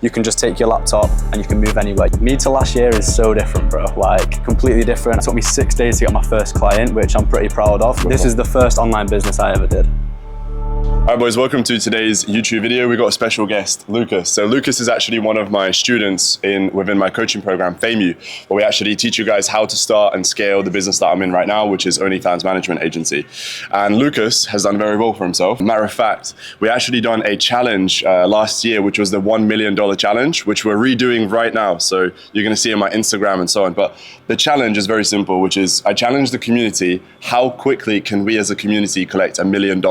you can just take your laptop and you can move anywhere. Me to last year is so different, bro, like completely different. It took me 6 days to get my first client, which I'm pretty proud of. This is the first online business I ever did. All right, boys, welcome to today's YouTube video. We've got a special guest, Lucas. So Lucas is actually one of my students within my coaching program, FameU, where we actually teach you guys how to start and scale the business that I'm in right now, which is OnlyFans management agency. And Lucas has done very well for himself. Matter of fact, we actually done a challenge last year, which was the $1 million challenge, which we're redoing right now. So you're gonna see on my Instagram and so on. But the challenge is very simple, which is I challenge the community, how quickly can we as a community collect $1 million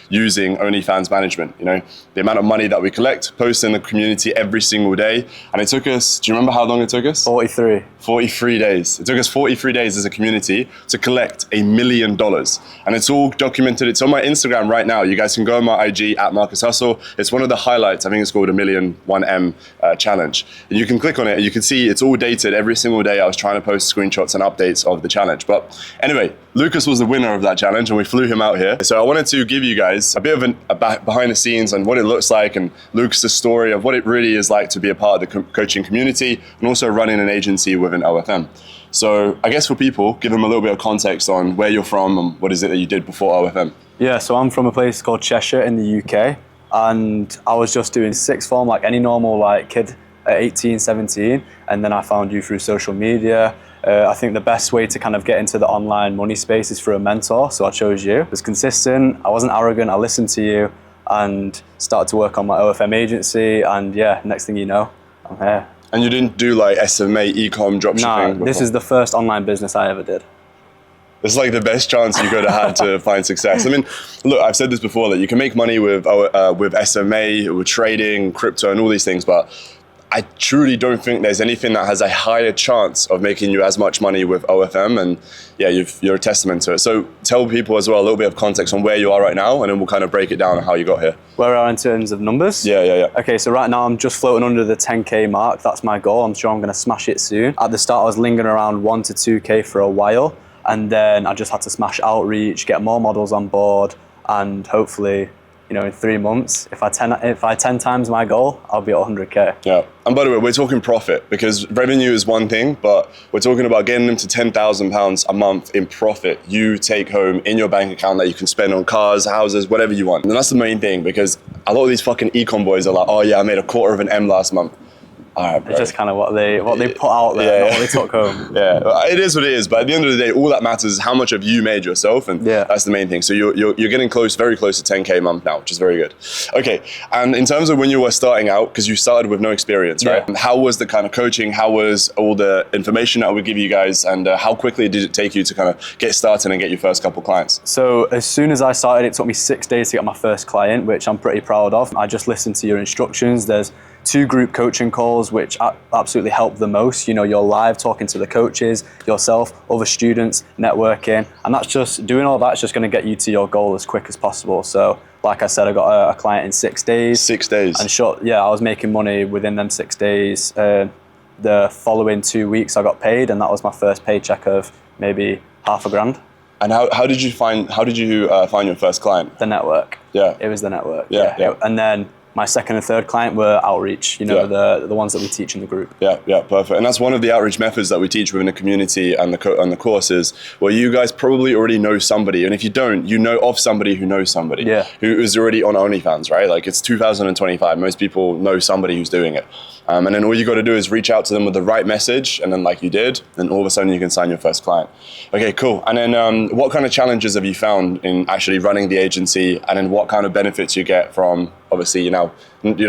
using OnlyFans management? You know, the amount of money that we collect, post in the community every single day. And it took us, do you remember how long it took us? 43 days. It took us 43 days as a community to collect $1 million. And it's all documented. It's on my Instagram right now. You guys can go on my IG at Marcus Hustle. It's one of the highlights. I think it's called $1M challenge. And you can click on it and you can see it's all dated every single day. I was trying to post screenshots and updates of the challenge. But anyway, Lucas was the winner of that challenge and we flew him out here. So I wanted to give you guys a bit of a behind the scenes and what it looks like, and Lucas' story of what it really is like to be a part of the coaching community and also running an agency within OFM. So I guess for people, give them a little bit of context on where you're from and what is it that you did before OFM. Yeah, so I'm from a place called Cheshire in the UK, and I was just doing sixth form like any normal like kid at 18, 17, and then I found you through social media. I think the best way to kind of get into the online money space is through a mentor, so I chose you. I was consistent, I wasn't arrogant, I listened to you and started to work on my OFM agency, and yeah, next thing you know, I'm here. And you didn't do like SMA, e-com, dropshipping? No, this is the first online business I ever did. It's like the best chance you could have had to find success. I mean, look, I've said this before, that you can make money with SMA, with trading, crypto and all these things, but I truly don't think there's anything that has a higher chance of making you as much money with OFM, and yeah, you're a testament to it. So tell people as well a little bit of context on where you are right now, and then we'll kind of break it down on how you got here. Where we are in terms of numbers? Yeah. Okay, so right now I'm just floating under the 10K mark. That's my goal. I'm sure I'm gonna smash it soon. At the start, I was lingering around 1 to 2K for a while, and then I just had to smash outreach, get more models on board, and hopefully, you know, in 3 months, if I 10 times my goal, I'll be at 100K. Yeah, and by the way, we're talking profit, because revenue is one thing, but we're talking about getting them to £10,000 a month in profit you take home in your bank account that you can spend on cars, houses, whatever you want. And that's the main thing, because a lot of these fucking ecom boys are like, oh yeah, I made $250,000 last month. All right, bro. It's just kind of what they put out there, not what they took home. Yeah, it is what it is. But at the end of the day, all that matters is how much have you made yourself, and that's the main thing. So you're getting close, very close to 10K a month now, which is very good. Okay, and in terms of when you were starting out, because you started with no experience, right? Yeah. How was the kind of coaching? How was all the information that I would give you guys, and how quickly did it take you to kind of get started and get your first couple clients? So as soon as I started, it took me 6 days to get my first client, which I'm pretty proud of. I just listened to your instructions. There's 2 group coaching calls, which absolutely help the most. You know, you're live talking to the coaches, yourself, other students, networking, and that's just, doing all that's just gonna get you to your goal as quick as possible. So like I said, I got a client in 6 days. 6 days? And I was making money within them 6 days. The following 2 weeks I got paid, and that was my first paycheck of maybe $500,000. And how did you find your first client? The network. Yeah. It was the network. Yeah. And then my second and third client were outreach, you know, the ones that we teach in the group. Yeah, perfect. And that's one of the outreach methods that we teach within the community and the courses, where you guys probably already know somebody. And if you don't, you know of somebody who knows somebody who is already on OnlyFans, right? Like, it's 2025. Most people know somebody who's doing it. And then all you got to do is reach out to them with the right message, and then like you did, then all of a sudden you can sign your first client. Okay, cool. And then what kind of challenges have you found in actually running the agency, and then what kind of benefits you get from, obviously, you know,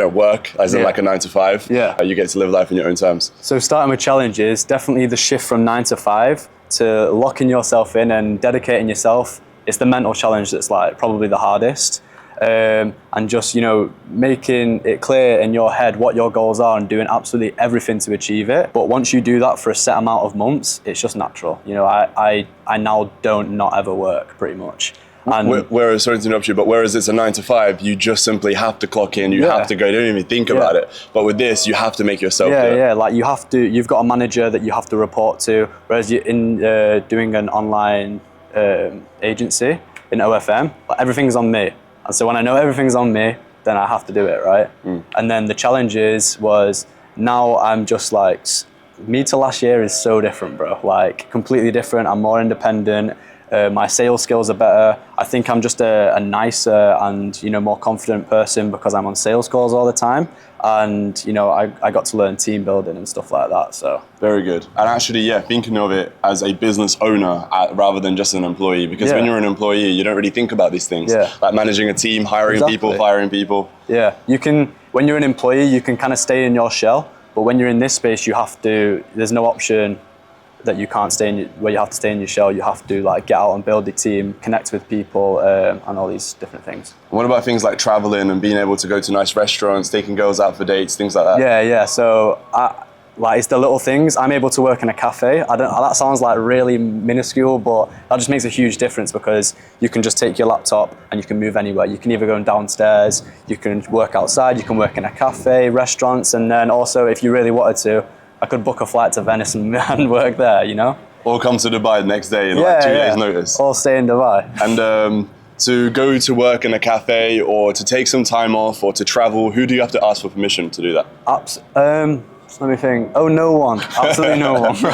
work as in like a 9 to 5? Yeah. You get to live life in your own terms. So starting with challenges, definitely the shift from 9 to 5 to locking yourself in and dedicating yourself. It's the mental challenge that's like probably the hardest. And just, you know, making it clear in your head what your goals are and doing absolutely everything to achieve it. But once you do that for a set amount of months, it's just natural. You know, I now don't not ever work pretty much. And whereas, sorry to interrupt you, but whereas it's a 9 to 5, you just simply have to clock in, you have to go, you don't even think about it. But with this, you have to make yourself do it. Like you've got a manager that you have to report to, whereas you're in doing an online agency in OFM, everything's on me. And so when I know everything's on me, then I have to do it, right? And then the challenges was now I'm just like, me to last year is so different, bro. Like completely different. I'm more independent. My sales skills are better. I think I'm just a nicer and, you know, more confident person because I'm on sales calls all the time. And, you know, I got to learn team building and stuff like that, so. Very good. And actually, yeah, thinking of it as a business owner rather than just an employee, because when you're an employee, you don't really think about these things. Like managing a team, hiring people, firing people. Yeah, you can, when you're an employee, you can kind of stay in your shell, but when you're in this space, you have to, there's no option that you can't stay in where you have to stay in your shell. You have to like get out and build a team, connect with people, and all these different things. What about things like traveling and being able to go to nice restaurants, taking girls out for dates, things like that? Yeah. So like it's the little things. I'm able to work in a cafe. That sounds like really minuscule, but that just makes a huge difference because you can just take your laptop and you can move anywhere. You can either go downstairs, you can work outside, you can work in a cafe, restaurants, and then also if you really wanted to, I could book a flight to Venice and work there, you know? Or come to Dubai the next day in like 2 days notice. Or stay in Dubai. And to go to work in a cafe or to take some time off or to travel, who do you have to ask for permission to do that? Let me think. Oh, no one. Absolutely no one, bro.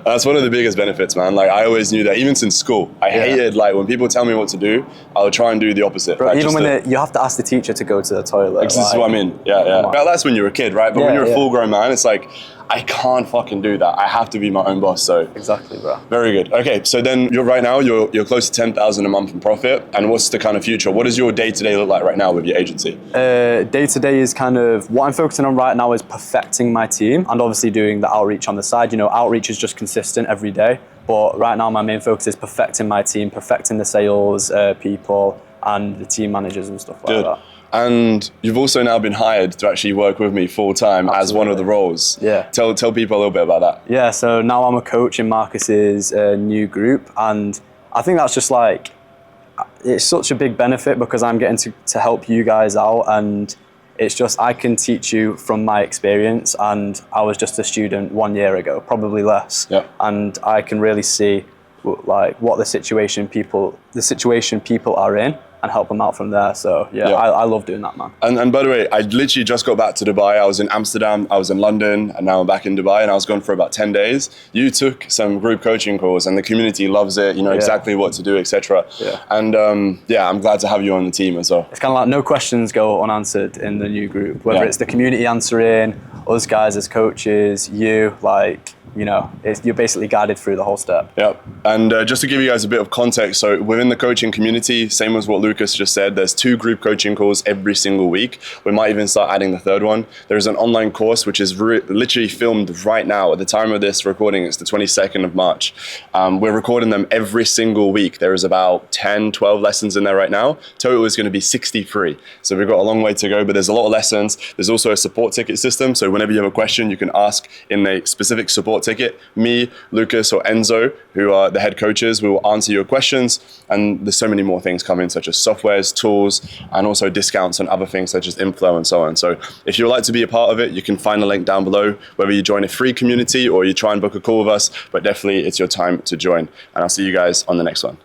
That's one of the biggest benefits, man. Like I always knew that, even since school. I hated like when people tell me what to do, I'll try and do the opposite. Bro, like, even when you have to ask the teacher to go to the toilet. This is what I mean. Yeah. Well, that's when you're a kid, right? But when you're a full-grown man, it's like, I can't fucking do that. I have to be my own boss. So exactly, bro. Very good. Okay, so then you're close to 10,000 a month in profit. And what's the kind of future? What does your day-to-day look like right now with your agency? Day-to-day is kind of what I'm focusing on right now is perfecting my team and obviously doing the outreach on the side. You know, outreach is just consistent every day. But right now my main focus is perfecting my team, perfecting the sales people and the team managers and stuff like that. And you've also now been hired to actually work with me full-time as one of the roles. Yeah. Tell people a little bit about that. Yeah, so now I'm a coach in Marcus's new group, and I think that's just like, it's such a big benefit because I'm getting to help you guys out, and it's just, I can teach you from my experience, and I was just a student 1 year ago, probably less. And I can really see like what the situation people are in and help them out from there. So I love doing that, man. And by the way, I literally just got back to Dubai. I was in Amsterdam, I was in London, and now I'm back in Dubai, and I was gone for about 10 days. You took some group coaching calls and the community loves it. You know exactly what to do, etc. And I'm glad to have you on the team as well. It's kind of like no questions go unanswered in the new group, whether it's the community answering, us guys as coaches, you, like, you know, you're basically guided through the whole step. Yep. And just to give you guys a bit of context, so within the coaching community, same as what Lucas just said, there's 2 group coaching calls every single week. We might even start adding the 3rd one. There's an online course which is literally filmed right now. At the time of this recording, it's the 22nd of March. We're recording them every single week. There is about 10, 12 lessons in there right now. Total is going to be 63. So we've got a long way to go, but there's a lot of lessons. There's also a support ticket system. So whenever you have a question, you can ask in a specific support ticket. Me, Lucas, or Enzo, who are the head coaches, we will answer your questions. And there's so many more things coming, such as softwares, tools, and also discounts on other things such as inflow and so on. So if you'd like to be a part of it, you can find the link down below, whether you join a free community or you try and book a call with us, but definitely it's your time to join. And I'll see you guys on the next one.